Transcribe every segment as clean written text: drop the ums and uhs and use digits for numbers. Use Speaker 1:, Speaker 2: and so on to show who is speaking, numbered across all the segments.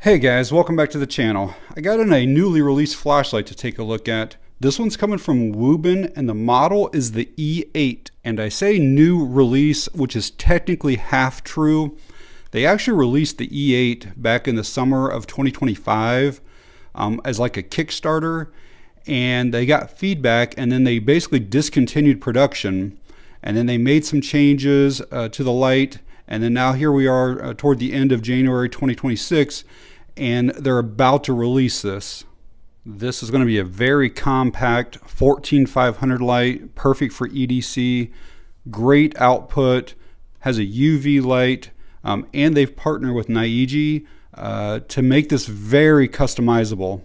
Speaker 1: Hey guys, welcome back to the channel. I got in a newly released flashlight to take a look at. This one's coming from Wuben and the model is the E8. And I say new release, which is technically half true. They actually released the E8 back in the summer of 2025 as like a Kickstarter. And they got feedback and then they basically discontinued production. And then they made some changes to the light. And then now here we are toward the end of January 2026. And they're about to release this. This is going to be a very compact 14500 light, perfect for EDC, great output, has a UV light, and they've partnered with Naiji to make this very customizable.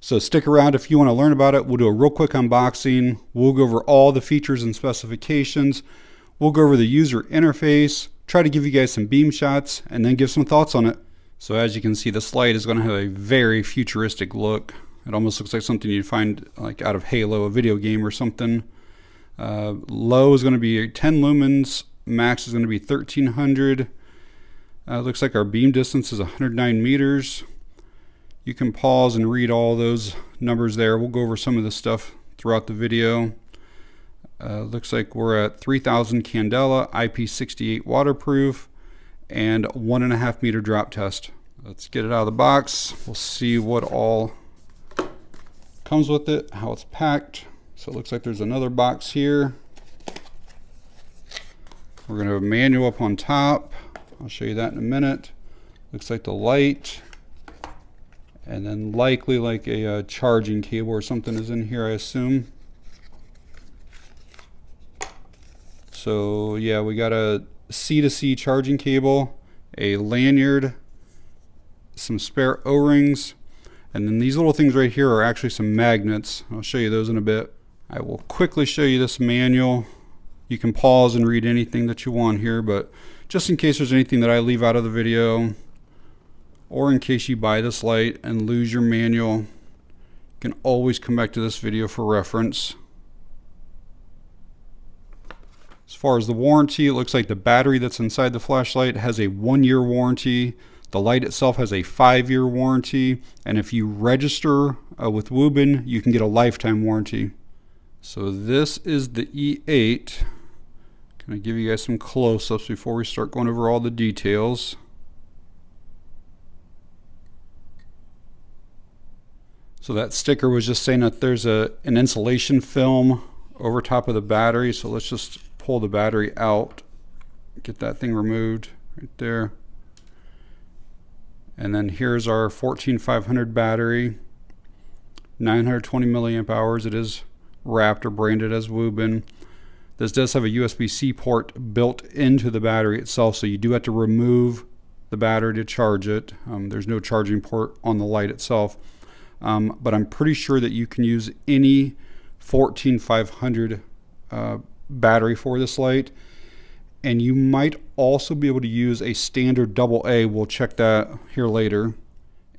Speaker 1: So stick around if you want to learn about it. We'll do a real quick unboxing. We'll go over all the features and specifications. We'll go over the user interface, try to give you guys some beam shots, and then give some thoughts on it. So as you can see, this light is going to have a very futuristic look. It almost looks like something you'd find like out of Halo, a video game or something. Low is going to be 10 lumens. Max is going to be 1300. Looks like our beam distance is 109 meters. You can pause and read all those numbers there. We'll go over some of this stuff throughout the video. Looks like we're at 3000 candela, IP68 waterproof, and 1.5 meter drop test. Let's get it out of the box. We'll see what all comes with it, how it's packed. So it looks like there's another box here. We're going to have a manual up on top. I'll show you that in a minute. Looks like the light, and then likely like a charging cable or something is in here, I assume. So yeah, we got a C2C charging cable, a lanyard, some spare O-rings, and then these little things right here are actually some magnets. I'll show you those in a bit. I will quickly show you this manual. You can pause and read anything that you want here, but just in case there's anything that I leave out of the video, or in case you buy this light and lose your manual, you can always come back to this video for reference. As far as the warranty, it looks like the battery that's inside the flashlight has a 1-year warranty. The light itself has a 5-year warranty. And if you register with Wuben, you can get a lifetime warranty. So this is the E8. Can I give you guys some close-ups before we start going over all the details? So that sticker was just saying that there's an insulation film over top of the battery. So let's just pull the battery out, get that thing removed right there. And then here's our 14500 battery, 920 milliamp hours. It is wrapped or branded as Wuben. This does have a USB-C port built into the battery itself, so you do have to remove the battery to charge it. There's no charging port on the light itself, but I'm pretty sure that you can use any 14500 battery for this light, and you might also be able to use a standard AA. We'll check that here later.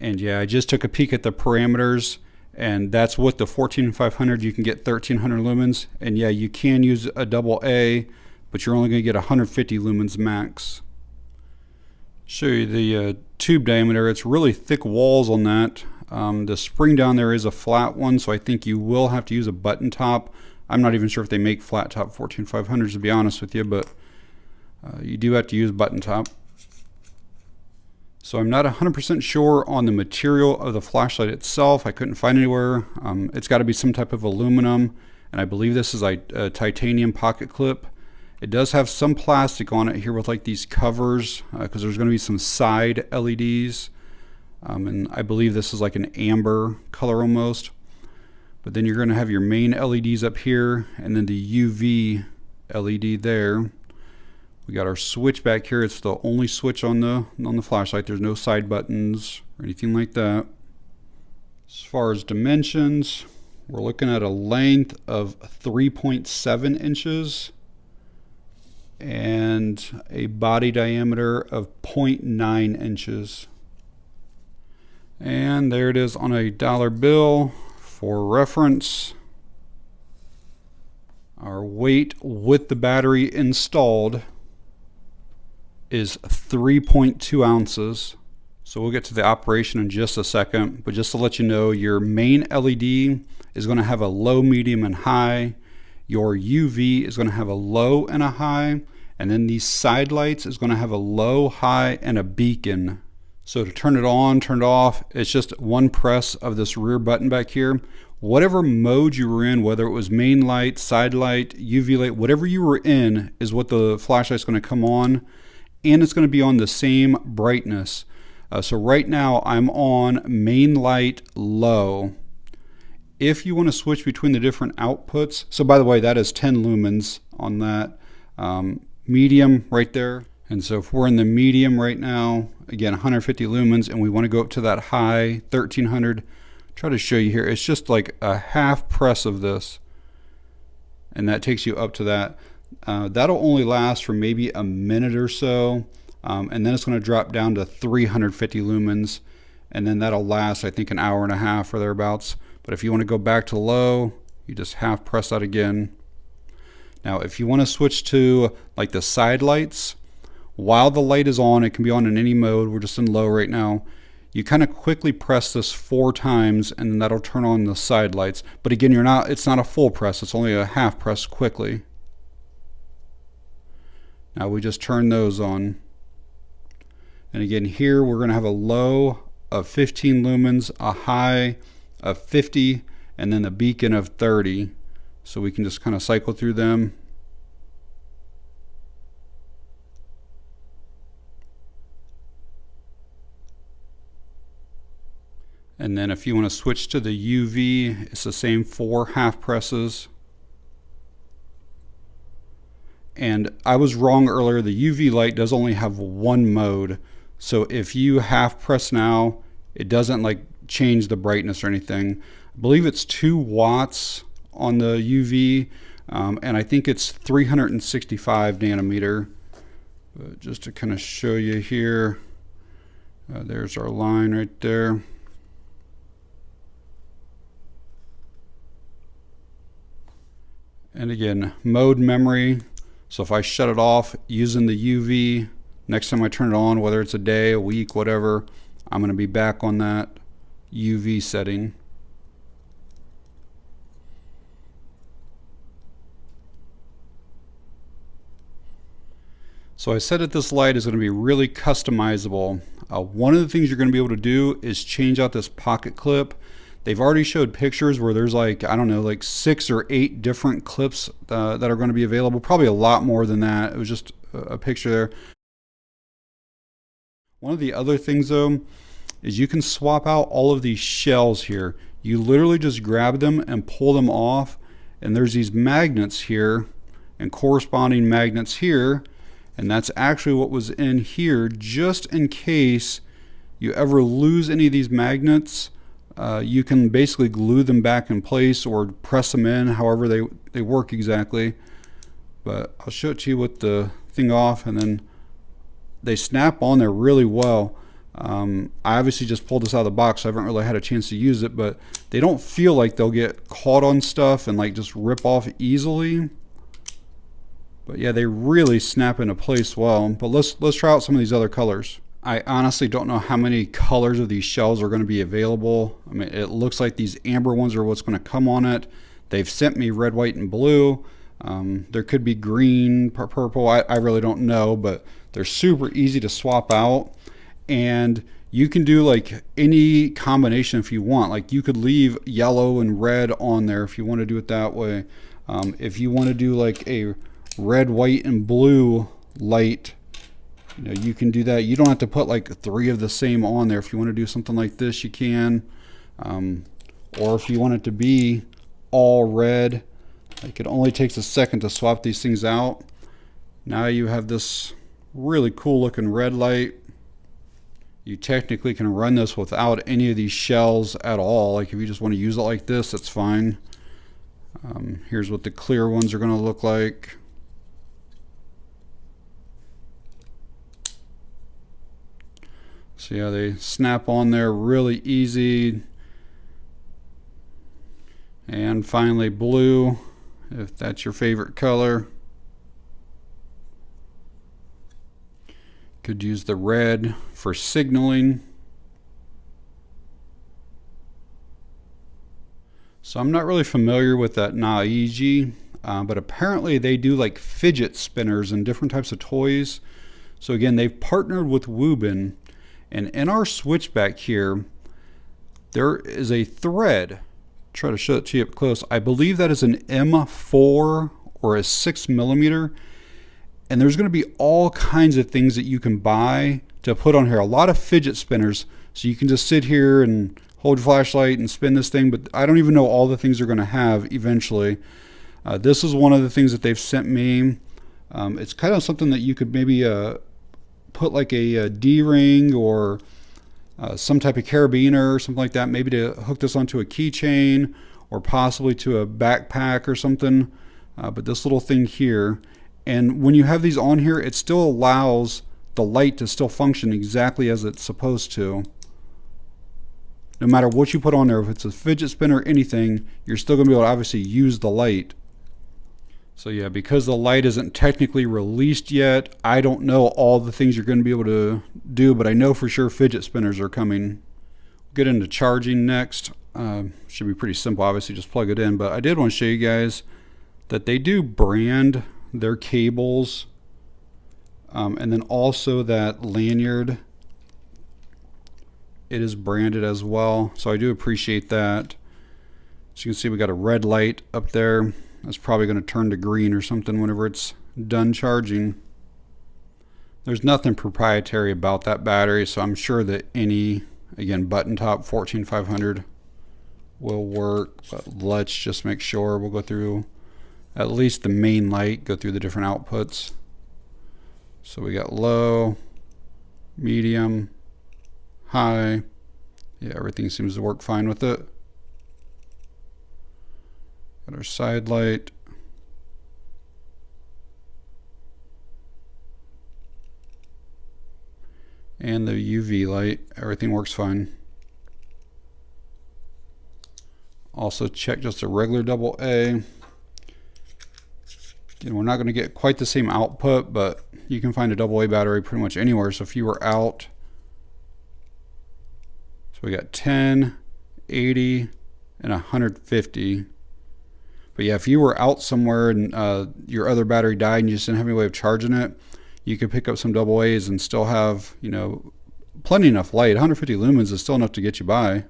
Speaker 1: And yeah, I just took a peek at the parameters, and that's with the 14500 you can get 1300 lumens, and yeah, you can use a AA, but you're only going to get 150 lumens max. Show you the tube diameter. It's really thick walls on that. The spring down there is a flat one, so I think you will have to use a button top. I'm not even sure if they make flat top 14500s, to be honest with you, but you do have to use button top. So I'm not 100% sure on the material of the flashlight itself. I couldn't find anywhere. It's got to be some type of aluminum, and I believe this is like a titanium pocket clip. It does have some plastic on it here with like these covers, because there's going to be some side LEDs, and I believe this is like an amber color almost. But then you're going to have your main LEDs up here, and then the UV LED there. We got our switch back here. It's the only switch on the flashlight. There's no side buttons or anything like that. As far as dimensions, we're looking at a length of 3.7 inches and a body diameter of 0.9 inches. And there it is on a dollar bill. For reference, our weight with the battery installed is 3.2 ounces. So we'll get to the operation in just a second, but just to let you know, your main LED is going to have a low, medium, and high. Your UV is going to have a low and a high, and then these side lights is going to have a low, high, and a beacon. So to turn it on, turn it off, it's just one press of this rear button back here. Whatever mode you were in, whether it was main light, side light, UV light, whatever you were in is what the flashlight's going to come on, and it's going to be on the same brightness. So right now I'm on main light low. If you want to switch between the different outputs, so by the way, that is 10 lumens on that medium right there. And so if we're in the medium right now, again, 150 lumens, and we want to go up to that high, 1300, try to show you here. It's just like a half press of this, and that takes you up to that. That'll only last for maybe a minute or so. And then it's going to drop down to 350 lumens, and then that'll last, I think, an hour and a half or thereabouts. But if you want to go back to low, you just half press that again. Now if you want to switch to like the side lights, while the light is on, it can be on in any mode, we're just in low right now, you kind of quickly press this 4 times, and then that'll turn on the side lights. But again, it's not a full press, it's only a half press quickly. Now we just turn those on. And again, here we're going to have a low of 15 lumens, a high of 50, and then a beacon of 30. So we can just kind of cycle through them. And then if you want to switch to the UV, it's the same 4 half presses. And I was wrong earlier, the UV light does only have one mode. So if you half press now, it doesn't like change the brightness or anything. I believe it's 2 watts on the UV, and I think it's 365 nanometer. But just to kind of show you here, there's our line right there. And again, mode memory. So if I shut it off using the UV, next time I turn it on, whether it's a day, a week, whatever, I'm going to be back on that UV setting. So I said that this light is going to be really customizable. One of the things you're going to be able to do is change out this pocket clip. They've already showed pictures where there's like, I don't know, like 6 or 8 different clips that are going to be available. Probably a lot more than that. It was just a picture there. One of the other things though is you can swap out all of these shells here. You literally just grab them and pull them off, and there's these magnets here and corresponding magnets here, and that's actually what was in here just in case you ever lose any of these magnets. You can basically glue them back in place or press them in, however they work exactly. But I'll show it to you with the thing off, and then they snap on there really well. I obviously just pulled this out of the box, so I haven't really had a chance to use it, but they don't feel like they'll get caught on stuff and like just rip off easily. But yeah, they really snap into place well. But let's try out some of these other colors. I honestly don't know how many colors of these shells are going to be available. I mean, it looks like these amber ones are what's going to come on it. They've sent me red, white, and blue. There could be green, purple. I really don't know, but they're super easy to swap out. And you can do like any combination if you want. Like you could leave yellow and red on there if you want to do it that way. If you want to do like a red, white, and blue light, you know, you can do that. You don't have to put like 3 of the same on there. If you want to do something like this, you can. Or if you want it to be all red, like it only takes a second to swap these things out. Now you have this really cool looking red light. You technically can run this without any of these shells at all. Like if you just want to use it like this, that's fine. Here's what the clear ones are going to look like. So yeah, they snap on there really easy. And finally blue, if that's your favorite color. Could use the red for signaling. So I'm not really familiar with that Naiji, but apparently they do like fidget spinners and different types of toys. So again, they've partnered with Wuben, and in our switch back here, there is a thread. Try to show it to you up close. I believe that is an M4 or a 6mm, and there's going to be all kinds of things that you can buy to put on here. A lot of fidget spinners, so you can just sit here and hold your flashlight and spin this thing, but I don't even know all the things they're going to have eventually. This is one of the things that they've sent me. It's kind of something that you could maybe put like a D-ring or some type of carabiner or something like that, maybe to hook this onto a keychain or possibly to a backpack or something. But this little thing here, and when you have these on here, it still allows the light to still function exactly as it's supposed to. No matter what you put on there, if it's a fidget spinner or anything, you're still going to be able to obviously use the light. So yeah, because the light isn't technically released yet, I don't know all the things you're going to be able to do, but I know for sure fidget spinners are coming. We'll get into charging next. Should be pretty simple, obviously just plug it in, but I did want to show you guys that they do brand their cables, and then also that lanyard, it is branded as well, so I do appreciate that. So you can see we got a red light up there. That's probably going to turn to green or something whenever it's done charging. There's nothing proprietary about that battery, so I'm sure that any, again, button top 14500 will work, but let's just make sure. We'll go through at least the main light, go through the different outputs. So we got low, medium, high. Yeah, everything seems to work fine with it. Got our side light. And the UV light, everything works fine. Also check just a regular AA. Again, we're not going to get quite the same output, but you can find a AA battery pretty much anywhere. So if you were out, so we got 10, 80, and 150. But yeah, if you were out somewhere and your other battery died and you just didn't have any way of charging it, you could pick up some AA's and still have, you know, plenty enough light. 150 lumens is still enough to get you by.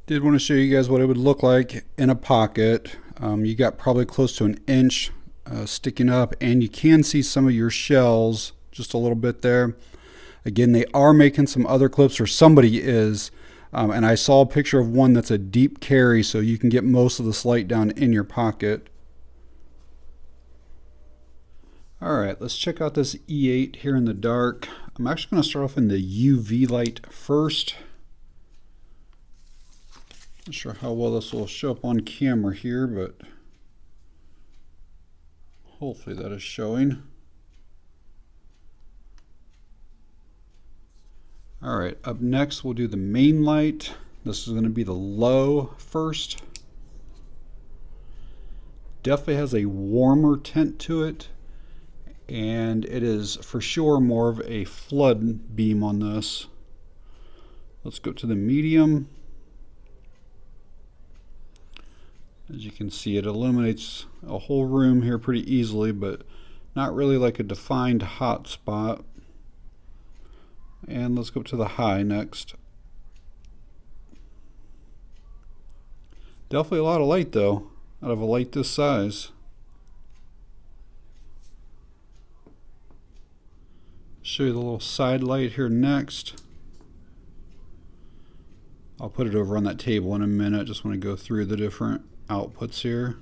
Speaker 1: Did want to show you guys what it would look like in a pocket. You got probably close to an inch sticking up, and you can see some of your shells just a little bit there. Again, they are making some other clips, or somebody is, and I saw a picture of one that's a deep carry, so you can get most of this light down in your pocket. Alright, let's check out this E8 here in the dark. I'm actually going to start off in the UV light first. Not sure how well this will show up on camera here, but hopefully that is showing. Alright, up next we'll do the main light. This is going to be the low first. Definitely has a warmer tint to it, and it is for sure more of a flood beam on this. Let's go to the medium. As you can see, it illuminates a whole room here pretty easily, but not really like a defined hot spot. And let's go to the high next. Definitely a lot of light though, out of a light this size. Show you the little side light here next. I'll put it over on that table in a minute. Just want to go through the different outputs here.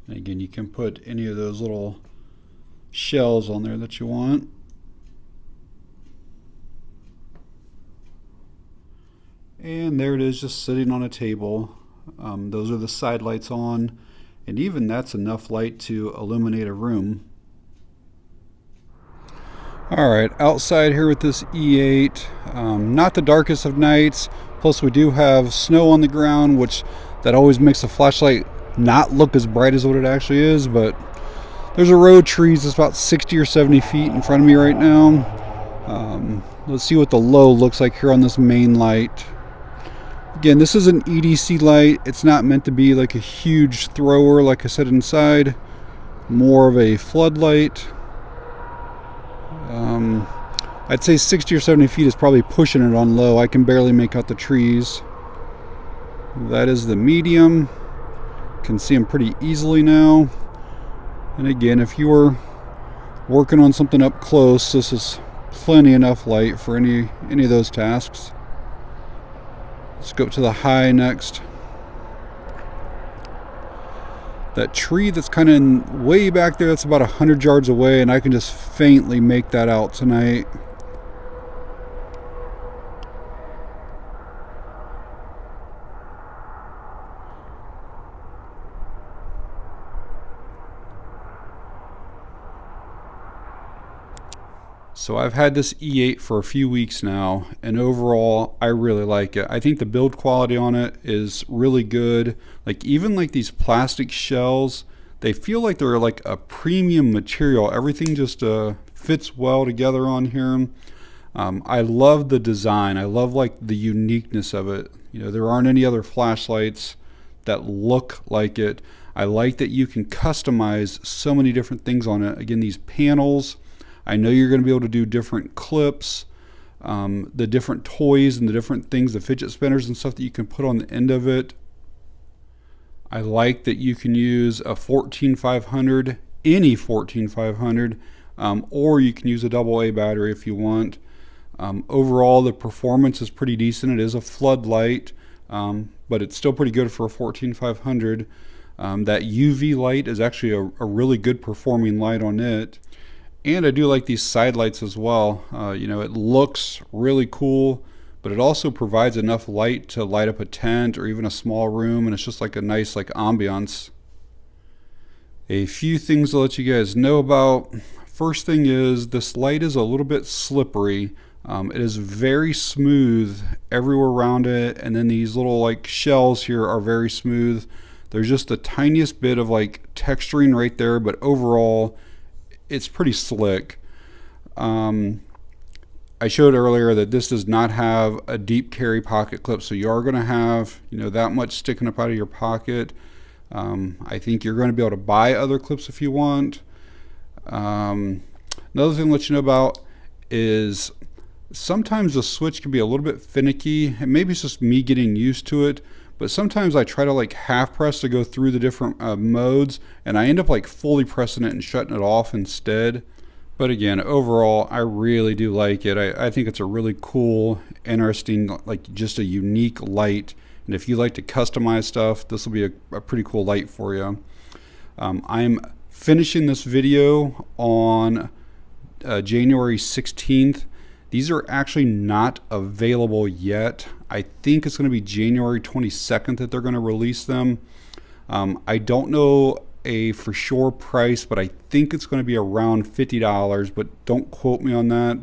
Speaker 1: And again, you can put any of those little shells on there that you want. And there it is, just sitting on a table. Those are the side lights on, and even that's enough light to illuminate a room. Alright, outside here with this E8, not the darkest of nights, plus we do have snow on the ground, which that always makes the flashlight not look as bright as what it actually is, but there's a row of trees that's about 60 or 70 feet in front of me right now. Let's see what the low looks like here on this main light. Again, this is an EDC light. It's not meant to be like a huge thrower like I said inside. More of a floodlight. I'd say 60 or 70 feet is probably pushing it on low. I can barely make out the trees. That is the medium. Can see them pretty easily now. And again, if you were working on something up close, this is plenty enough light for any of those tasks. Let's go up to the high next. That tree that's kind of way back there, that's about 100 yards away, and I can just faintly make that out tonight. So I've had this E8 for a few weeks now, and overall I really like it. I think the build quality on it is really good. Like even like these plastic shells, they feel like they're like a premium material. Everything just fits well together on here. I love the design. I love like the uniqueness of it. You know, there aren't any other flashlights that look like it. I like that you can customize so many different things on it. Again, these panels, I know you're going to be able to do different clips, the different toys and the different things, the fidget spinners and stuff that you can put on the end of it. I like that you can use a 14500, any 14500, or you can use a AA battery if you want. Overall, the performance is pretty decent. It is a floodlight, but it's still pretty good for a 14500. That UV light is actually a really good performing light on it. And I do like these side lights as well. You know, it looks really cool, but it also provides enough light to light up a tent or even a small room, and it's just like a nice like ambiance. A few things to let you guys know about. First thing is this light is a little bit slippery. It is very smooth everywhere around it, and then these little like shells here are very smooth. There's just the tiniest bit of like texturing right there, but overall it's pretty slick. I showed earlier that this does not have a deep carry pocket clip, so you are going to have, you know, that much sticking up out of your pocket. I think you're going to be able to buy other clips if you want. Another thing to let you know about is sometimes the switch can be a little bit finicky, and maybe it's just me getting used to it, but sometimes I try to like half press to go through the different modes, and I end up like fully pressing it and shutting it off instead. But again, overall, I really do like it. I think it's a really cool, interesting, like just a unique light. And if you like to customize stuff, this will be a pretty cool light for you. I'm finishing this video on January 16th. These are actually not available yet. I think it's going to be January 22nd that they're going to release them. I don't know a for sure price, but I think it's going to be around $50, but don't quote me on that.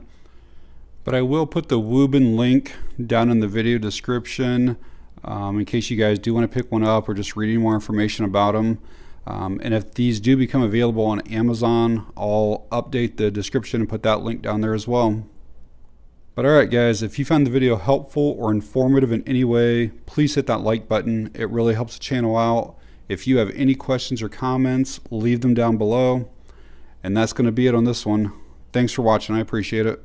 Speaker 1: But I will put the Wuben link down in the video description in case you guys do want to pick one up or just read any more information about them. And if these do become available on Amazon, I'll update the description and put that link down there as well. But alright guys, if you found the video helpful or informative in any way, please hit that like button. It really helps the channel out. If you have any questions or comments, leave them down below. And that's going to be it on this one. Thanks for watching. I appreciate it.